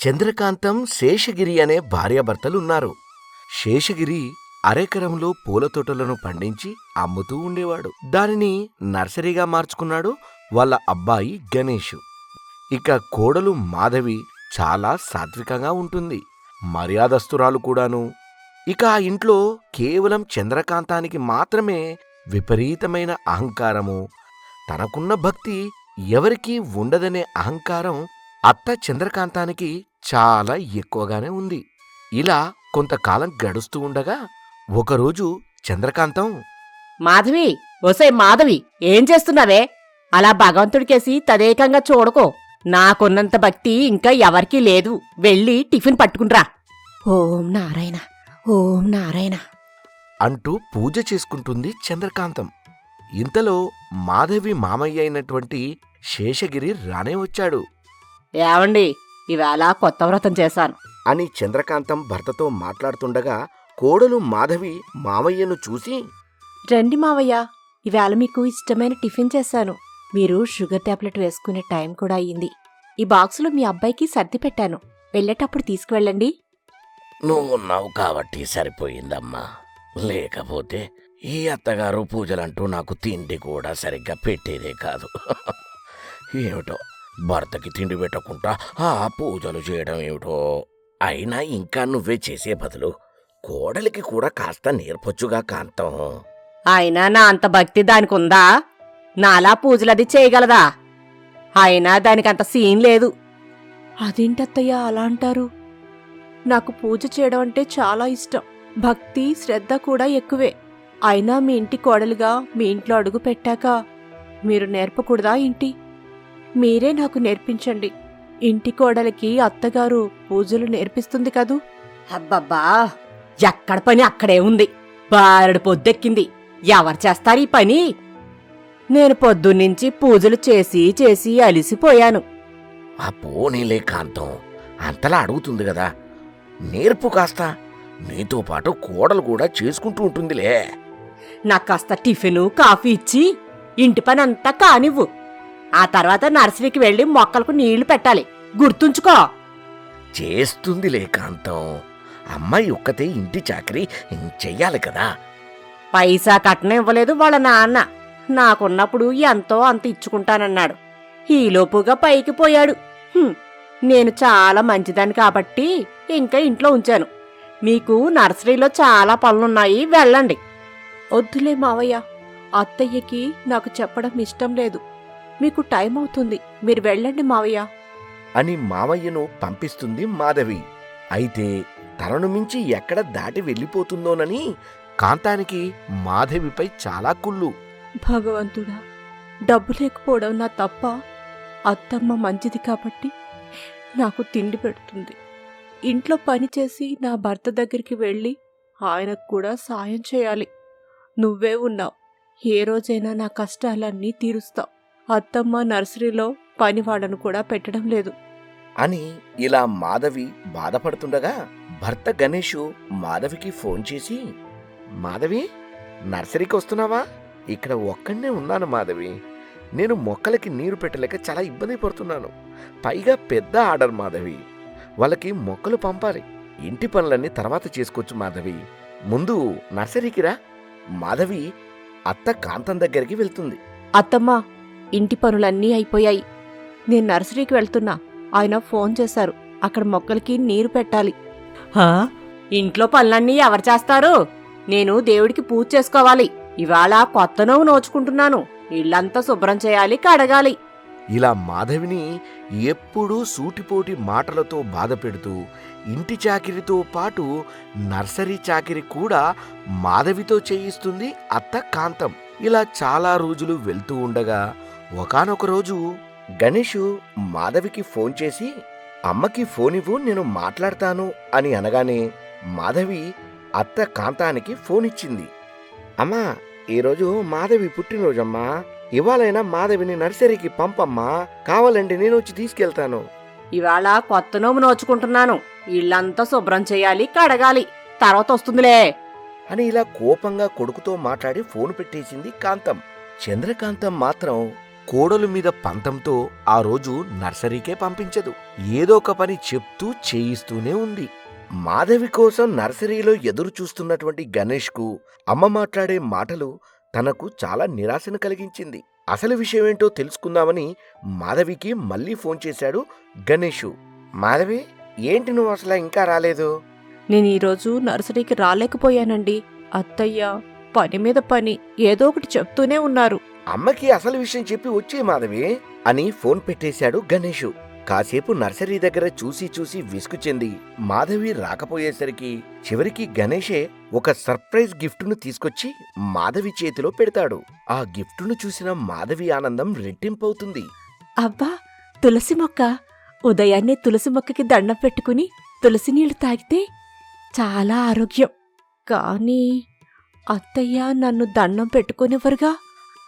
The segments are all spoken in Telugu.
చంద్రకాంతం, శేషగిరి అనే భార్యాభర్తలున్నారు. శేషగిరి అరెకరంలో పూల తోటలను పండించి అమ్ముతూ ఉండేవాడు. దానిని నర్సరీగా మార్చుకున్నాడు వాళ్ళ అబ్బాయి గణేష్. ఇక కోడలు మాధవి చాలా సాత్వికంగా ఉంటుంది, మర్యాదస్తురాలు కూడాను. ఇక ఆ ఇంట్లో కేవలం చంద్రకాంతానికి మాత్రమే విపరీతమైన అహంకారము, తనకున్న భక్తి ఎవరికీ ఉండదనే అహంకారం అత్త చంద్రకాంతానికి చాలా ఎక్కువగానే ఉంది. ఇలా కొంతకాలం గడుస్తూ ఉండగా ఒకరోజు చంద్రకాంతం, మాధవి, ఓసే మాధవి, ఏం చేస్తున్నావే? అలా భగవంతుడికేసి తదేకంగా చూడకో. నాకున్నంత భక్తి ఇంకా ఎవరికీ లేదు. వెళ్ళి టిఫిన్ పట్టుకునిరా. ఓం నారాయణ, ఓం నారాయణ అంటూ పూజ చేసుకుంటుంది చంద్రకాంతం. ఇంతలో మాధవి మామయ్య అయినటువంటి శేషగిరి రానే వచ్చాడు. ఏవండి, ఇవాళ కొత్త వ్రతం చేశాను అని చంద్రకాంతం భర్తతో మాట్లాడుతుండగా కోడలు మాధవి మామయ్యను చూసి, రండి మావయ్య, ఇవాళ మీకు ఇష్టమైన టిఫిన్ చేశాను. మీరు షుగర్ టాబ్లెట్ వేసుకునే టైం కూడా అయ్యింది. ఈ బాక్సులో మీ అబ్బాయికి సర్ది పెట్టాను. వెళ్ళేటప్పుడు తీసుకువెళ్ళండి. నువ్వున్నావు కాబట్టి సరిపోయిందమ్మా. లేకపోతే ఈ అత్తగారు పూజలంటూ నాకు తిండి కూడా సరిగ్గా పెట్టేదే కాదు. ఏమిటో భర్తకి తిండి పెట్టకుండా ఆ పూజలు చేయడం ఏమిటో. అయినా ఇంకా నువ్వే చేసే బదులు కోడలికి కూడా కాస్త నేర్పొచ్చుగా కాంతం. అయినా నా అంత భక్తి దానికుందా? నాలా పూజలది చేయగలదా? అయినా దానికంత సీన్ లేదు. అదేంటత్తయ్య అలా అంటారు? నాకు పూజ చేయడం అంటే చాలా ఇష్టం. భక్తి, శ్రద్ధ కూడా ఎక్కువే. అయినా మీ ఇంటి కోడలుగా మీ ఇంట్లో అడుగు పెట్టాక మీరు నేర్పకూడదా ఏంటి? మీరే నాకు నేర్పించండి. ఇంటి కోడలికి అత్తగారు పూజలు నేర్పిస్తుంది కదూ. అబ్బబ్బా, ఎక్కడ పని అక్కడే ఉంది. బారెడు పొద్దెక్కింది. ఎవరు చేస్తారు ఈ పని? నేను పొద్దున్నుంచి పూజలు చేసి చేసి అలిసిపోయాను. ఆ పోనీలే కాంతం, అంతలా అడుగుతుంది కదా, నేర్పు కాస్త. నీతో పాటు కోడలు కూడా చేసుకుంటూ ఉంటుందిలే. నాకు కాస్త టిఫిను, కాఫీ ఇచ్చి ఇంటి పని అంతా కానివ్వు. ఆ తర్వాత నర్సరీకి వెళ్లి మొక్కలకు నీళ్లు పెట్టాలి, గుర్తుంచుకో. చేస్తుందిలే కాంతం. అమ్మాయి ఒక్కతే ఇంటి చాకరీ చెయ్యాలి కదా. పైసా కట్నం ఇవ్వలేదు వాళ్ళ నాన్న. నాకున్నప్పుడు ఎంతో అంత ఇచ్చుకుంటానన్నాడు. ఈలోపుగా పైకి పోయాడు. నేను చాలా మంచిదాన్ని కాబట్టి ఇంకా ఇంట్లో ఉంచాను. మీకు నర్సరీలో చాలా పనులున్నాయి, వెళ్ళండి. వద్దులే మావయ్య, అత్తయ్యకి నాకు చెప్పడం ఇష్టం లేదు. మీకు టైం అవుతుంది, మీరు వెళ్ళండి మావయ్య అని మామయ్యను పంపిస్తుంది మాధవి. అయితే తనను మించి ఎక్కడ దాటి వెళ్ళిపోతుందోనని కాంతానికి మాధవిపై చాలా కుళ్ళు. భగవంతుడా, డబ్బు లేకపోవడం నా తప్ప? అత్తమ్మ మంచిది కాబట్టి నాకు తిండి పెడుతుంది. ఇంట్లో పనిచేసి నా భర్త దగ్గరికి వెళ్ళి ఆయనకు కూడా సాయం చేయాలి. నువ్వే ఉన్నావు, ఏ రోజైనా నా కష్టాలన్నీ తీరుస్తావు. అత్తమ్మ నర్సరీలో పనివాడను కూడా పెట్టడం లేదు అని ఇలా మాధవి బాధపడుతుండగా భర్త గణేషు మాధవికి ఫోన్ చేసి, మాధవి, నర్సరీకి వస్తున్నావా? ఇక్కడ ఒక్కడే ఉన్నాను మాధవి. నేను మొక్కలకి నీరు పెట్టలేక చాలా ఇబ్బంది పడుతున్నాను. పైగా పెద్ద ఆర్డర్ మాధవి. వాళ్ళకి మొక్కలు పంపాలి. ఇంటి పనులన్నీ తర్వాత చేసుకోవచ్చు మాధవి. ముందు నర్సరీకి రా. మాధవి అత్త కాంతం దగ్గరికి వెళ్తుంది. అత్తమ్మ, ఇంటి పనులన్నీ అయిపోయాయి. నేను నర్సరీకి వెళ్తున్నా. ఆయన ఫోన్ చేశారు, అక్కడ మొక్కలకి నీరు పెట్టాలి. ఇంట్లో పనులన్నీ ఎవరు చేస్తారు? నేను దేవుడికి పూజ చేసుకోవాలి. ఇవాళ కొత్త నవ్వు నోచుకుంటున్నాను. ఇల్లంతా శుభ్రం చేయాలి, కడగాలి. ఇలా మాధవిని ఎప్పుడూ సూటిపోటి మాటలతో బాధ పెడుతూ ఇంటి చాకిరితో పాటు నర్సరీ చాకిరి కూడా మాధవితో చేయిస్తుంది అత్త కాంతం. ఇలా చాలా రోజులు వెళ్తూ ఉండగా ఒకానొక రోజు గణేషు మాధవికి ఫోన్ చేసి, అమ్మకి ఫోన్ ఇవ్వు, నేను మాట్లాడతాను అని అనగానే మాధవి అత్త కాంతానికి ఫోన్ ఇచ్చింది. అమ్మా, ఈరోజు మాధవి పుట్టినరోజమ్మా. ఇవాళైనా మాధవిని నర్సరీకి పంపమ్మా. కావాలండి నేను వచ్చి తీసుకెళ్తాను. ఇవాళ కొత్త నోము నోచుకుంటున్నాను. ఇల్లంతా శుభ్రం చేయాలి, కడగాలి. తర్వాత వస్తుందిలే అని ఇలా కోపంగా కొడుకుతో మాట్లాడి ఫోన్ పెట్టేసింది కాంతం. చంద్రకాంతం మాత్రం కోడలు మీద పంతంతో ఆ రోజు నర్సరీకే పంపించదు. ఏదో ఒక పని చెప్తూ చేయిస్తూనే ఉంది. మాధవి కోసం నర్సరీలో ఎదురు చూస్తున్నటువంటి గణేష్కు అమ్మ మాట్లాడే మాటలు తనకు చాలా నిరాశను కలిగించింది. అసలు విషయమేంటో తెలుసుకుందామని మాధవికి మళ్ళీ ఫోన్ చేశాడు గణేషు. మాధవి, ఏంటి నువ్వు అసలు ఇంకా రాలేదు? నేను ఈరోజు నర్సరీకి రాలేకపోయానండి. అత్తయ్య పని మీద పని ఏదో ఒకటి చెప్తూనే ఉన్నారు. అమ్మకి అసలు విషయం చెప్పి వచ్చే మాధవి అని ఫోన్ పెట్టేశాడు గణేషు. కాసేపు నర్సరీ దగ్గర చూసి చూసి విసుగు చెంది మాధవి రాకపోయేసరికి చివరికి గణేషే ఒక సర్ప్రైజ్ గిఫ్టును తీసుకొచ్చి మాధవి చేతిలో పెడతాడు. ఆ గిఫ్టును చూసిన మాధవి ఆనందం రెట్టింపవుతుంది. అబ్బా, తులసి మొక్క! ఉదయాన్నే తులసి మొక్కకి దండం పెట్టుకుని తులసి నీళ్లు తాగితే చాలా ఆరోగ్యం. కానీ అత్తయ్య నన్ను దండం పెట్టుకునేవరుగా.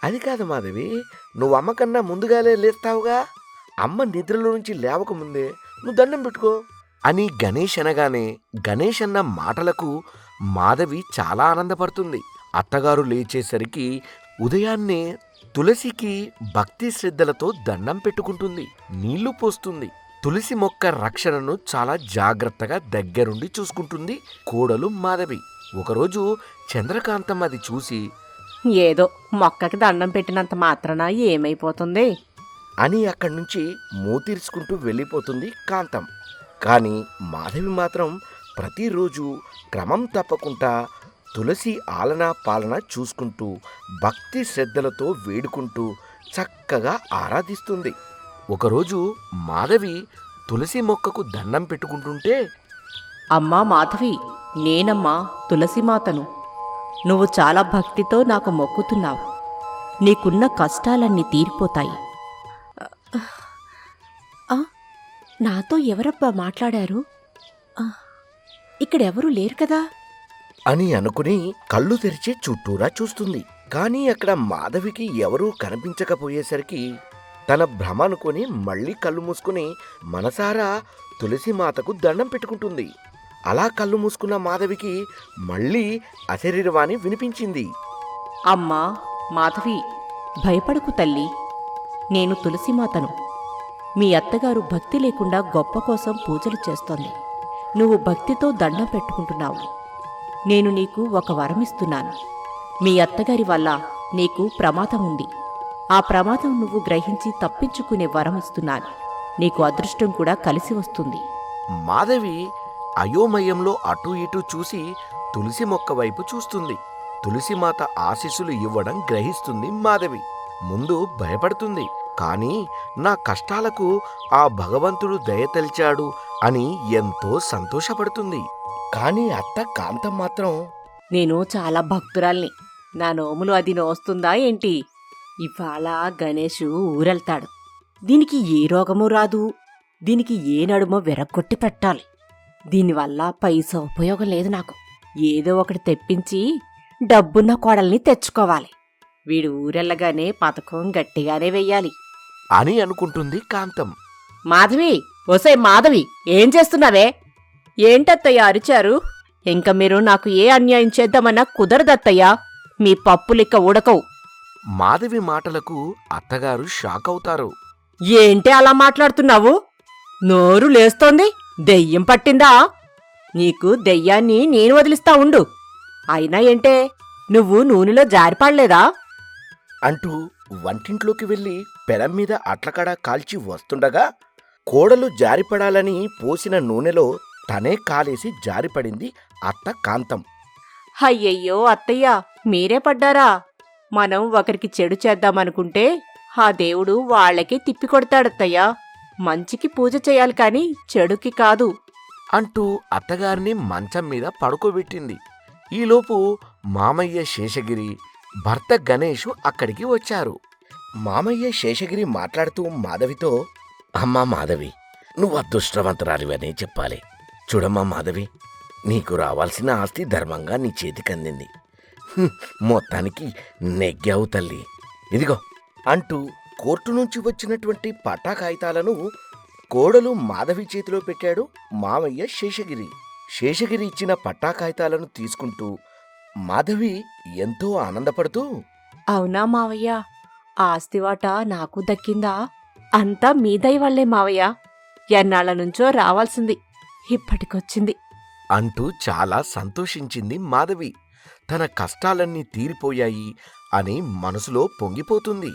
అది కాదు మాధవి, నువ్వు అమ్మకన్నా ముందుగాలే లేస్తావుగా. అమ్మ నిద్రలో నుంచి లేవకముందే నువ్వు దండం పెట్టుకో అని గణేష్ అనగానే గణేష్ అన్న మాటలకు మాధవి చాలా ఆనందపడుతుంది. అత్తగారు లేచేసరికి ఉదయాన్నే తులసికి భక్తి శ్రద్ధలతో దండం పెట్టుకుంటుంది, నీళ్లు పోస్తుంది. తులసి మొక్క రక్షణను చాలా జాగ్రత్తగా దగ్గరుండి చూసుకుంటుంది కోడలు మాధవి. ఒకరోజు చంద్రకాంతం అది చూసి, ఏదో మొక్కకి దండం పెట్టినంత మాత్రాన ఏమైపోతుంది అని అక్కడి నుంచి మూతీర్చుకుంటూ వెళ్ళిపోతుంది కాంతం. కానీ మాధవి మాత్రం ప్రతిరోజు క్రమం తప్పకుండా తులసి ఆలనా పాలన చూసుకుంటూ భక్తి శ్రద్ధలతో వేడుకుంటూ చక్కగా ఆరాధిస్తుంది. ఒకరోజు మాధవి తులసి మొక్కకు దండం పెట్టుకుంటుంటే, అమ్మా మాధవి, నేనమ్మా తులసిమాతను. నువ్వు చాలా భక్తితో నాకు మొక్కుతున్నావు. నీకున్న కష్టాలన్నీ తీరిపోతాయి. నాతో ఎవరబ్బా మాట్లాడారు? ఇక్కడెవరూ లేరు కదా. అని అనుకుని కళ్ళు తెరిచి చుట్టూరా చూస్తుంది. కానీ అక్కడ మాధవికి ఎవరూ కనిపించకపోయేసరికి తన భ్రమ అనుకుని మళ్ళీ కళ్ళు మూసుకుని మనసారా తులసిమాతకు దండం పెట్టుకుంటుంది. అలా కళ్ళు మూసుకున్న మాధవికి మళ్ళీ అశరీరవాణి వినిపించింది. అమ్మా మాధవి, భయపడకు తల్లి. నేను తులసిమాతను. మీ అత్తగారు భక్తి లేకుండా గొప్ప కోసం పూజలు చేస్తోంది. నువ్వు భక్తితో దండం పెట్టుకుంటున్నావు. నేను నీకు ఒక వరమిస్తున్నాను. మీ అత్తగారి వల్ల నీకు ప్రమాదం ఉంది. ఆ ప్రమాదం నువ్వు గ్రహించి తప్పించుకునే వరం ఇస్తున్నాను. నీకు అదృష్టం కూడా కలిసి వస్తుంది. మాధవి అయోమయంలో అటూ ఇటూ చూసి తులసి మొక్క వైపు చూస్తుంది. తులసిమాత ఆశీస్సులు ఇవ్వడం గ్రహిస్తుంది మాధవి. ముందు భయపడుతుంది, కానీ నా కష్టాలకు ఆ భగవంతుడు దయతలిచాడు అని ఎంతో సంతోషపడుతుంది. కానీ అత్త కాంతం మాత్రం, నేను చాలా భక్తురాల్ని. నా నోములు అది నోస్తుందా ఏంటి? ఇవాళ గణేషు ఊరెళ్తాడు. దీనికి ఏ రోగమూ రాదు. దీనికి ఏ నడుమో విరగ్గొట్టి పెట్టాలి. దీనివల్ల పైసా ఉపయోగం లేదు నాకు. ఏదో ఒకటి తెప్పించి డబ్బున్న కోడల్ని తెచ్చుకోవాలి. వీడు ఊరెళ్ళగానే పథకం గట్టిగానే వెయ్యాలి అని అనుకుంటుంది కాంతం. మాధవి, ఓసే మాధవి, ఏం చేస్తున్నావే? ఏంటత్తయ్య అరిచారు? ఇంక మీరు నాకు ఏ అన్యాయం చేద్దామన్నా కుదరదత్తయ్యా. మీ పప్పులిక్క ఉడకవు. మాధవి మాటలకు అత్తగారు షాక్ అవుతారు. ఏంటి అలా మాట్లాడుతున్నావు? నోరు లేస్తోంది. దెయ్యం పట్టిందా? నీకు దెయ్యాన్ని నేను వదిలిస్తా ఉండు. అయినా ఏంటే, నువ్వు నూనెలో జారిపడలేదా? అంటూ వంటింట్లోకి వెళ్లి పెనం మీద అట్లకడ కాల్చి వస్తుండగా కోడలు జారిపడాలని పోసిన నూనెలో తనే కాలేసి జారిపడింది అత్త కాంతం. అయ్యయ్యో అత్తయ్య, మీరే పడ్డారా? మనం ఒకరికి చెడు చేద్దామనుకుంటే ఆ దేవుడు వాళ్లకే తిప్పికొడతాడత్తయ్యా. మంచికి పూజ చేయాలి కాని చెడుకి కాదు అంటూ అత్తగారిని మంచం మీద పడుకోబెట్టింది. ఈలోపు మామయ్య శేషగిరి, భర్త గణేషు అక్కడికి వచ్చారు. మామయ్య శేషగిరి మాట్లాడుతూ మాధవితో, అమ్మా మాధవి, నువ్వు అదృష్టవంతురాలివనే చెప్పాలి. చూడమ్మా మాధవి, నీకు రావాల్సిన ఆస్తి ధర్మంగా నీ చేతికందింది. మొత్తానికి నెగ్గావు తల్లి. ఇదిగో అంటూ కోర్టు నుంచి వచ్చినటువంటి పట్టా కాగితాలను కోడలు మాధవి చేతిలో పెట్టాడు మామయ్య శేషగిరి. శేషగిరి ఇచ్చిన పట్టా కాగితాలను తీసుకుంటూ మాధవి ఎంతో ఆనందపడుతూ, అవునా మావయ్య, ఆస్తి వాటా నాకు దక్కిందా? అంతా మీ దయ వల్లే మావయ్య. ఎన్నాళ్ల నుంచో రావాల్సింది, ఇప్పటికొచ్చింది. అంటూ చాలా సంతోషించింది మాధవి. తన కష్టాలన్నీ తీరిపోయాయి అని మనసులో పొంగిపోతుంది.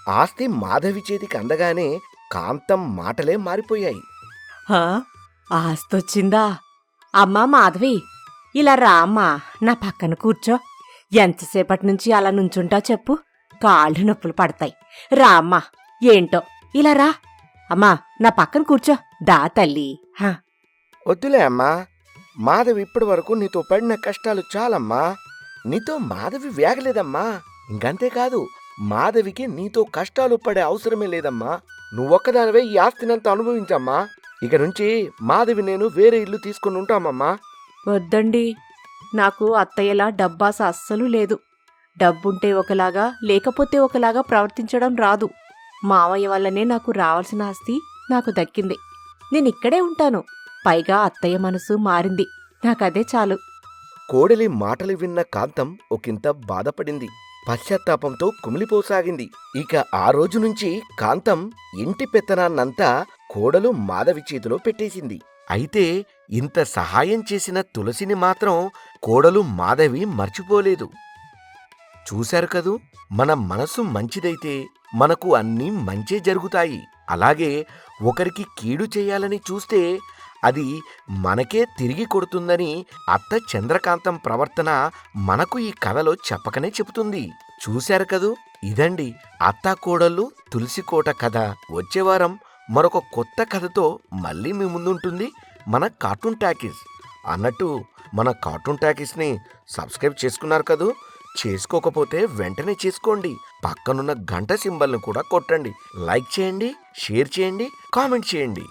ఆస్తి మాధవి చేతికి అందగానే కాంతం మాటలే మారిపోయాయి. హా, ఆస్తొచ్చిందా? అమ్మా మాధవి, ఇలా రా అమ్మా, నా పక్కన కూర్చో. ఎంతసేపటి నుంచి అలా నుంచుంటా చెప్పు? కాళ్ళు నొప్పులు పడతాయి. రా అమ్మా. ఏంటో, ఇలా రా అమ్మా, నా పక్కన కూర్చో. దా తల్లి. హా, వద్దులే అమ్మా, మాధవి ఇప్పటి వరకు నీతో పడిన కష్టాలు చాలమ్మా. నీతో మాధవి వేగలేదమ్మా. ఇంకంతేకాదు, మాధవికి నీతో కష్టాలు పడే అవసరమే లేదమ్మా. నువ్వొక్కదానివే ఈ ఆస్తినంతా అనుభవించమ్మా. ఇక నుంచి మాధవి నేను వేరే ఇల్లు తీసుకుని ఉంటామమ్మా. వద్దండి. నాకు అత్తయ్యలా డబ్బాస అస్సలు లేదు. డబ్బుంటే ఒకలాగా, లేకపోతే ఒకలాగా ప్రవర్తించడం రాదు. మావయ్య వల్లనే నాకు రావాల్సిన ఆస్తి నాకు దక్కింది. నేనిక్కడే ఉంటాను. పైగా అత్తయ్య మనసు మారింది. నాకదే చాలు. కోడలి మాటలు విన్న కాంతం ఒకంత బాధపడింది. పశ్చాత్తాపంతో కుమిలిపోసాగింది. ఇక ఆ రోజు నుంచి కాంతం ఇంటి పెత్తనాన్నంతా కోడలు మాధవి చేతిలో పెట్టేసింది. అయితే ఇంత సహాయం చేసిన తులసిని మాత్రం కోడలు మాధవి మర్చిపోలేదు. చూశారు కదూ, మన మనసు మంచిదైతే మనకు అన్నీ మంచే జరుగుతాయి. అలాగే ఒకరికి కీడు చేయాలని చూస్తే అది మనకే తిరిగి కొడుతుందని అత్త చంద్రకాంతం ప్రవర్తన మనకు ఈ కథలో చెప్పకనే చెబుతుంది. చూశారు కదూ, ఇదండి అత్తా కోడళ్ళు తులసికోట కథ. వచ్చే వారం మరొక కొత్త కథతో మళ్ళీ మీ ముందుంటుంది మన కార్టూన్ టాకీస్. అన్నట్టు మన కార్టూన్ టాకీస్ని సబ్స్క్రైబ్ చేసుకున్నారు కదూ? చేసుకోకపోతే వెంటనే చేసుకోండి. పక్కనున్న గంట సింబల్ని కూడా కొట్టండి. లైక్ చేయండి, షేర్ చేయండి, కామెంట్ చేయండి.